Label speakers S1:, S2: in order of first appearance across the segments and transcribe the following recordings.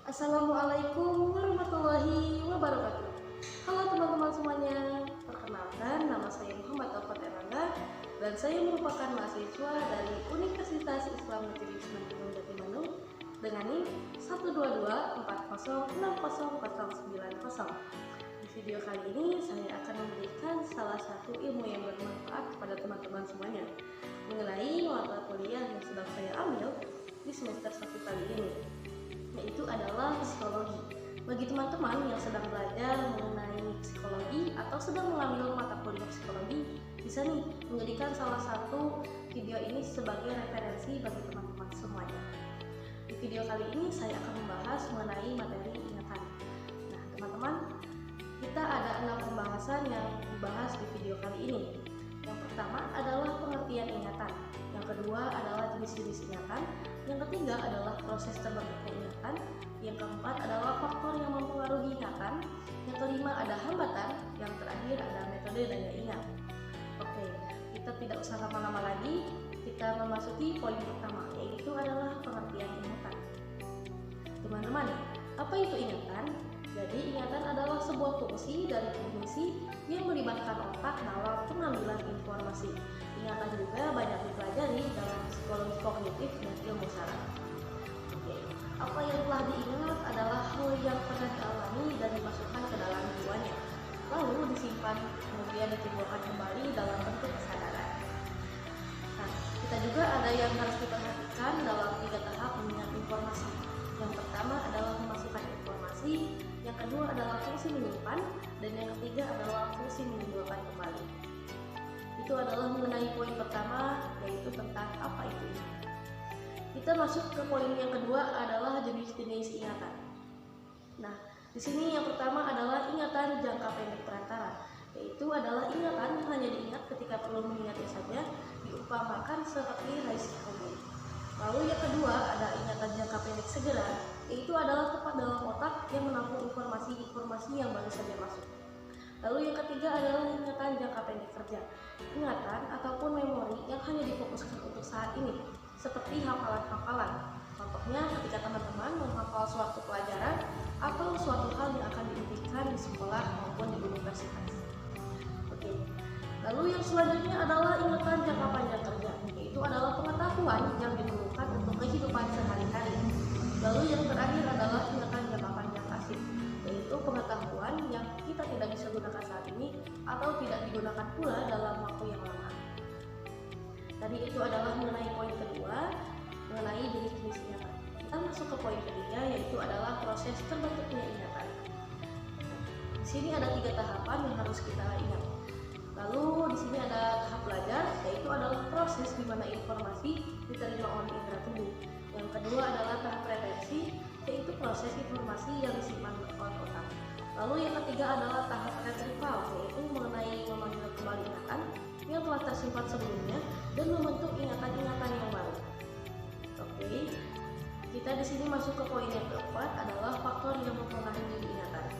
S1: Assalamualaikum warahmatullahi wabarakatuh. Halo teman-teman semuanya, perkenalkan nama saya Muhammad Taufan Erlangga dan saya merupakan mahasiswa dari Universitas Islam Negeri Sunan Gunung Jati Bandung dengan NIM 12240609090. Di video kali ini saya akan memberikan salah satu ilmu yang bermanfaat kepada teman-teman semuanya mengenai mata kuliah yang sedang saya ambil di semester 1 kali ini, yaitu adalah psikologi. Bagi teman-teman yang sedang belajar mengenai psikologi atau sedang mengambil mata kuliah psikologi, bisa nih menjadikan salah satu video ini sebagai referensi bagi teman-teman semuanya. Di video kali ini saya akan membahas mengenai materi ingatan. Nah teman-teman, kita ada 6 pembahasan yang dibahas di video kali ini. Yang pertama adalah pengertian ingatan, yang kedua adalah jenis-jenis ingatan, yang ketiga adalah proses terbentuknya ingatan, yang keempat adalah faktor yang mempengaruhi ingatan, yang kelima ada hambatan, yang terakhir ada metode daya ingat. Oke, kita tidak usah lama-lama lagi, kita memasuki poin pertama, yaitu adalah pengertian ingatan. Teman-teman, apa itu ingatan? Jadi ingatan adalah sebuah fungsi dari kognisi yang melibatkan otak dalam pengambilan informasi. Ingatan juga banyak dipelajari dalam psikologi kognitif dan ilmu saraf. Oke, apa yang telah diingat adalah hal yang pernah dialami dan dimasukkan ke dalam jiwanya, lalu disimpan kemudian ditimbulkan kembali dalam bentuk kesadaran. Nah, kita juga ada yang harus diperhatikan dalam 3 tahap mengingat informasi. Yang pertama adalah memasukkan informasi, yang kedua adalah fungsi menyimpan, dan yang ketiga adalah fungsi menimbulkan kembali. Itu adalah mengenai poin pertama, yaitu tentang apa itu ingatan. Kita masuk ke poin yang kedua adalah jenis-jenis ingatan. Nah, di sini yang pertama adalah ingatan jangka pendek perantara, yaitu adalah ingatan hanya diingat ketika perlu mengingatnya saja, diumpamakan seperti risiko. Lalu yang kedua ada ingatan jangka pendek segera, yaitu adalah tempat dalam otak yang menampung informasi-informasi yang baru saja masuk. Lalu yang ketiga adalah ingatan jangka pendek kerja, ingatan ataupun memori yang hanya difokuskan untuk saat ini, seperti hafalan-hafalan. Contohnya ketika teman-teman menghafal suatu pelajaran atau suatu hal yang akan diimpikan di sekolah maupun di universitas. Oke. Lalu yang selanjutnya adalah ingatan jangka panjang kerja, yaitu adalah pengetahuan yang diperlukan untuk kehidupan sehari-hari. Lalu yang terakhir adalah ingatan jangka panjang pasif, yaitu pengetahuan yang kita tidak bisa gunakan saat ini atau tidak digunakan pula dalam waktu yang lama. Tadi itu adalah mengenai poin kedua, mengenai jenis-jenis ingatan. Kita masuk ke poin ketiga, yaitu adalah proses terbentuknya ingatan. Di sini ada 3 tahapan yang harus kita ingat. Lalu di sini ada tahap belajar, yaitu adalah proses di mana informasi diterima oleh indera tubuh. Yang kedua adalah tahap retensi, yaitu proses informasi yang disimpan oleh otak. Lalu yang ketiga adalah tahap retrieval, yaitu mengenai memanggil kembali ingatan yang telah tersimpan sebelumnya dan membentuk ingatan-ingatan yang baru. Oke, kita di sini masuk ke poin yang keempat adalah faktor yang mempengaruhi ingatan.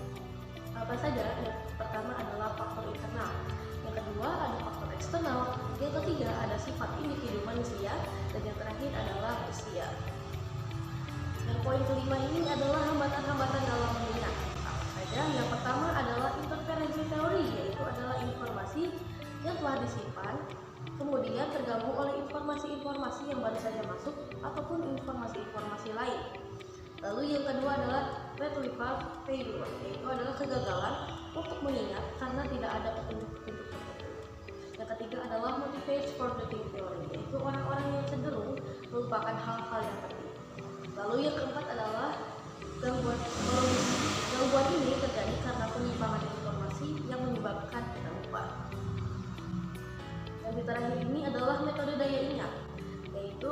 S1: Apa saja? Yang pertama adalah faktor internal. Yang kedua ada faktor eksternal, yang ketiga ada sifat individu manusia, dan yang terakhir adalah usia. Yang poin kelima ini adalah hambatan-hambatan dalam mengingat. Apa saja? Yang pertama adalah interferensi teori, yaitu adalah informasi yang telah disimpan, kemudian tergabung oleh informasi-informasi yang baru saja masuk ataupun informasi-informasi lain. Lalu yang kedua adalah retrieval failure, yaitu adalah kegagalan untuk mengingat karena tidak ada petunjuk-petunjuk tertentu. Yang ketiga adalah motivate forgetting theory, yaitu orang-orang yang cenderung melupakan hal-hal yang penting. Lalu yang keempat adalah gangguan psikologis. Gangguan ini terjadi karena penyimpangan informasi yang menyebabkan kita lupa. Yang terakhir ini adalah metode daya ingat, yaitu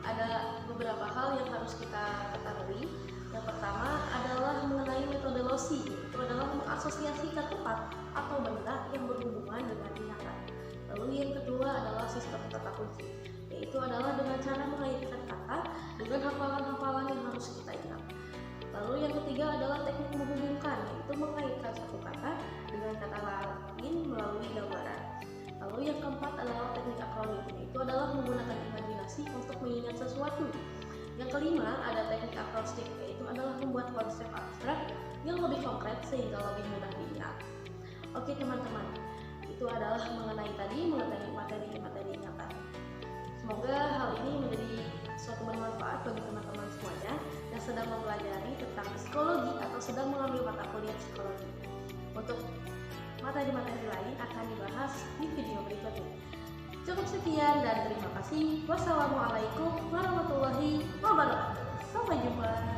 S1: ada beberapa hal yang harus kita ketahui. Yang pertama adalah mengenai metode loci, itu adalah mengasosiasikan tempat atau benda yang berhubungan dengan ingatan. Lalu yang kedua adalah sistem kata kunci, yaitu adalah dengan cara mengaitkan kata dengan hafalan-hafalan yang harus kita ingat. Lalu yang ketiga adalah teknik menghubungkan, yaitu mengaitkan satu kata dengan kata lain melalui gambaran. Lalu yang keempat adalah teknik akronim, yaitu adalah menggunakan imajinasi untuk mengingat sesuatu. Yang kelima ada teknik akrostik, yaitu adalah membuat konsep abstrak yang lebih konkret sehingga lebih mudah diingat. Oke teman-teman, itu adalah mengenai materi ingatan. Semoga hal ini menjadi suatu bermanfaat bagi teman-teman semuanya yang sedang mempelajari tentang psikologi atau sedang mengambil mata kuliah psikologi. Untuk materi-materi lain akan dibahas di video berikutnya. Cukup sekian dan terima kasih. Wassalamualaikum warahmatullahi wabarakatuh. Sampai jumpa.